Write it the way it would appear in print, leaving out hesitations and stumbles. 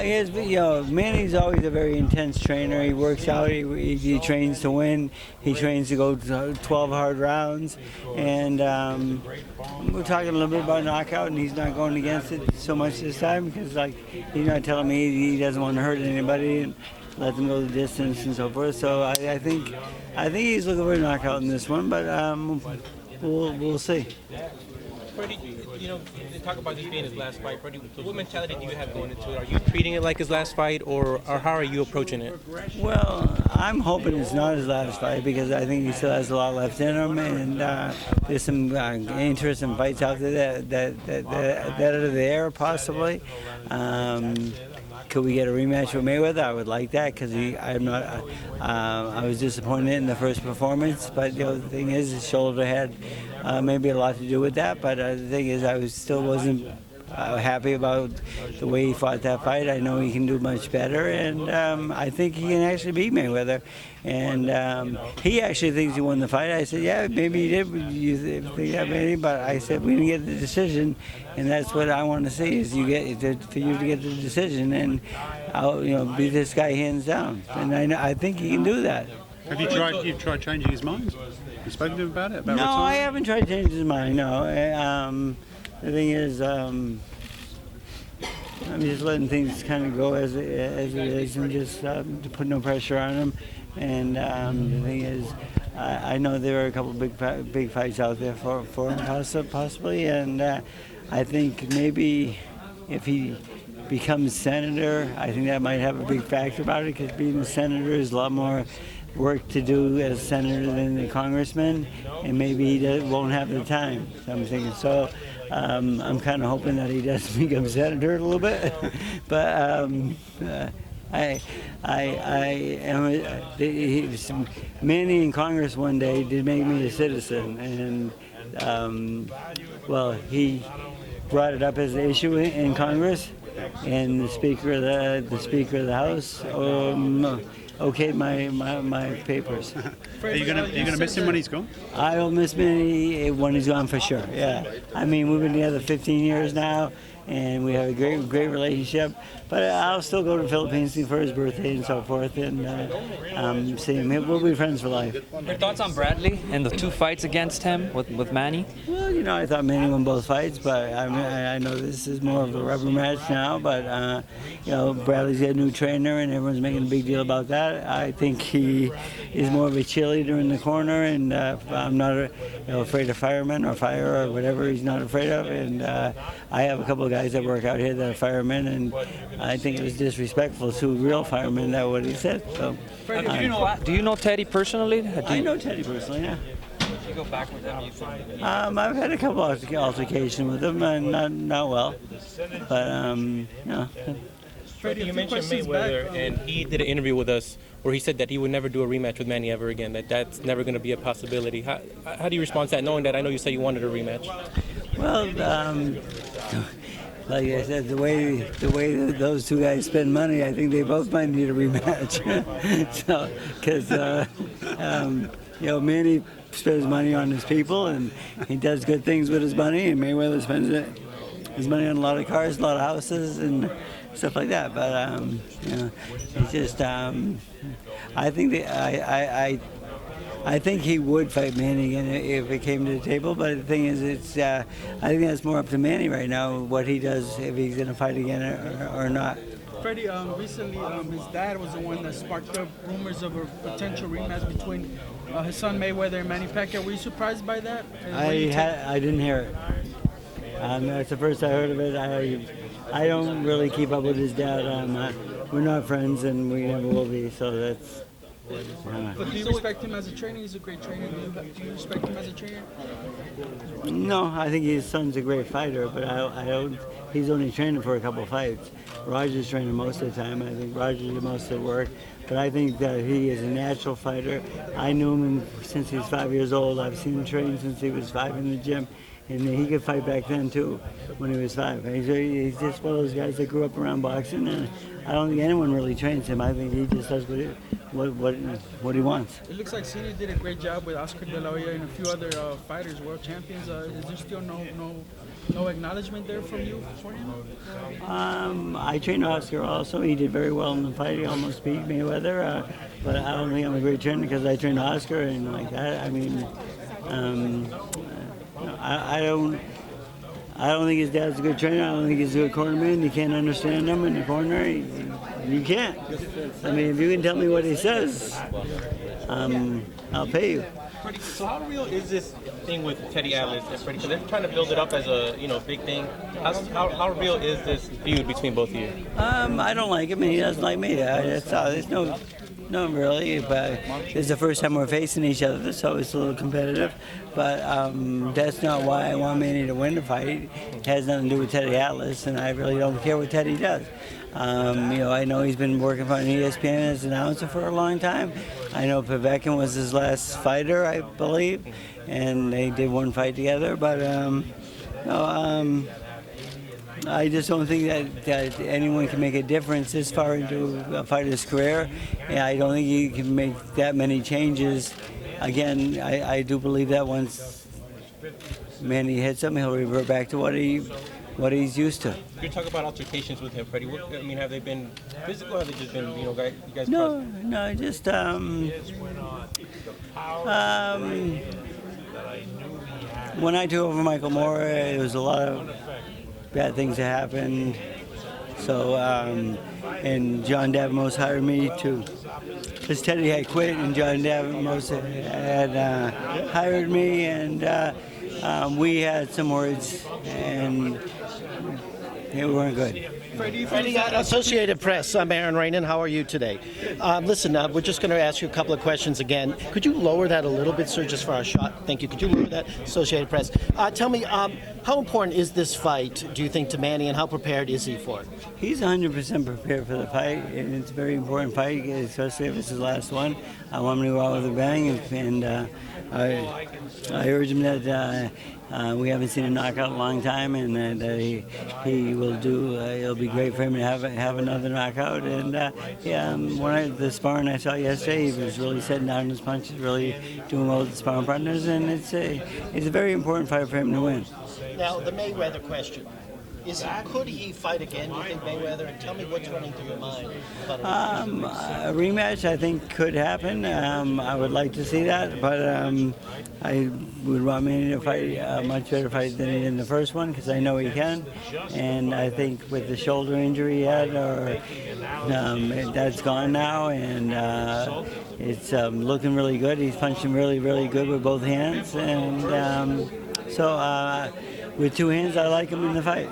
Manny's always a very intense trainer. He works out. He trains to win. He trains to go 12 hard rounds. And we're talking a little bit about knockout, and he's not going against it so much this time because, he's not telling me he doesn't want to hurt anybody and let them go the distance and so forth. So I think he's looking for a knockout in this one, but we'll see. Freddie, they talk about this being his last fight. Freddie, what mentality do you have going into it? Are you treating it like his last fight, or how are you approaching it? Well, I'm hoping it's not his last fight because I think he still has a lot left in him, and there's some interesting fights out there that are there possibly. Could we get a rematch with Mayweather? I would like that because I was disappointed in the first performance, but the thing is, his shoulder had maybe a lot to do with that. But the thing is, I still wasn't happy about the way he fought that fight. I know he can do much better, and I think he can actually beat Mayweather. And he actually thinks he won the fight. I said, yeah, maybe he did. You think that, maybe? But I said, we didn't get the decision, and that's what I want to see is for you to get the decision, and I'll beat this guy hands down. And I think he can do that. Have you tried changing his mind? You spoken to him about it? No, I haven't tried changing his mind. No. The thing is, I'm just letting things kind of go as it is, and just to put no pressure on him. And the thing is, I know there are a couple of big fights out there for him possibly, and I think maybe if he becomes senator, I think that might have a big factor about it, because being a senator is a lot more work to do as senator than the congressman, and maybe he won't have the time. So I'm thinking, I'm kind of hoping that he does become senator a little bit, but Manny in Congress one day did make me a citizen, and he brought it up as an issue in Congress, and the Speaker of the House okayed my papers. Are you gonna miss him when he's gone? I will miss Manny when he's gone for sure. Yeah, I mean, we've been together 15 years now, and we have a great relationship. But I'll still go to the Philippines for his birthday and so forth, and see him. We'll be friends for life. Your thoughts on Bradley and the two fights against him with Manny? Well, I thought Manny won both fights, but I know this is more of a rubber match now. But Bradley's got a new trainer, and everyone's making a big deal about that. I think he is more of a cheerleader in the corner, and I'm not afraid of firemen or fire or whatever he's not afraid of. And I have a couple of guys that work out here that are firemen, and I think it was disrespectful to real firemen that what he said. So, do you know Teddy personally? I know Teddy personally, yeah. Did you go back with him? I've had a couple of altercations with him, and not well, but Freddie, you mentioned Mayweather, and he did an interview with us where he said that he would never do a rematch with Manny ever again. That's never going to be a possibility. How do you respond to that, knowing that I know you said you wanted a rematch? Well, like I said, the way those two guys spend money, I think they both might need a rematch. So, because Manny spends money on his people, and he does good things with his money, and Mayweather spends his money on a lot of cars, a lot of houses, and stuff like that. But it's just I think he would fight Manny again if it came to the table. But the thing is, I think that's more up to Manny right now, what he does, if he's going to fight again or not. Freddie, recently his dad was the one that sparked up rumors of a potential rematch between his son Mayweather and Manny Pacquiao. Were you surprised by that? I didn't hear it. That's the first I heard of it. I don't really keep up with his dad. We're not friends, and we never will be. So that's. But do you respect him as a trainer? He's a great trainer. Do you respect him as a trainer? No, I think his son's a great fighter, but I don't. He's only training for a couple of fights. Roger's training most of the time. I think Roger did most of the work, but I think that he is a natural fighter. I knew him since he was 5 years old. I've seen him train since he was 5 in the gym. And he could fight back then too, when he was 5. He's just one of those guys that grew up around boxing, and I don't think anyone really trains him. I think he just does what he wants. It looks like Senior did a great job with Oscar De La Hoya and a few other fighters, world champions. Is there still no no acknowledgement there from you for him? I trained Oscar also. He did very well in the fight. He almost beat Mayweather. But I don't think I'm a great trainer because I trained Oscar and like that. I mean, I don't think his dad's a good trainer. I don't think he's a good cornerman. You can't understand him in the corner. You can't. I mean, if you can tell me what he says, I'll pay you. Freddie, so how real is this thing with Teddy Atlas and Freddie? Because they're trying to build it up as a big thing. How real is this feud between both of you? I don't like him, and he doesn't like me. That's all. There's no really. But it's the first time we're facing each other, so it's a little competitive. But that's not why I want Manny to win the fight. It has nothing to do with Teddy Atlas, and I really don't care what Teddy does. I know he's been working for ESPN as an announcer for a long time. I know Povetkin was his last fighter, I believe, and they did one fight together. But I just don't think that anyone can make a difference this far into a fighter's career. And I don't think you can make that many changes. Again, I do believe that once Manny hits him, he'll revert back to what he's used to. You talk about altercations with him, Freddie. I mean, have they been physical? Or have they just been, you guys? No, just when I took over Michael Moore, there was a lot of bad things that happened. So, and John Davamos hired me because Teddy had quit, and John Davamos had hired me, and we had some words, and they weren't good. Freddie, Associated Press. I'm Aaron Rainin. How are you today? Listen, we're just going to ask you a couple of questions again. Could you lower that a little bit, sir, just for our shot? Thank you. Could you lower that, Associated Press? Tell me, how important is this fight, do you think, to Manny, and how prepared is he for it? He's 100% prepared for the fight, and it's a very important fight, especially if it's his last one. I want him to go out with a bang, and I urge him that we haven't seen a knockout in a long time, and that he will do. It'll be great for him to have another knockout. And when the sparring I saw yesterday, he was really setting down his punches, really doing well with the sparring partners, and it's a very important fight for him to win. Now, the Mayweather question. Could he fight again, do you think, Mayweather? And tell me what's running through your mind about a rematch, I think, could happen. I would like to see that, but I would want Manny to fight a much better fight than he did in the first one, because I know he can. And I think with the shoulder injury he had, that's gone now, and it's looking really good. He's punching really, really good with both hands, and so with two hands, I like him in the fight.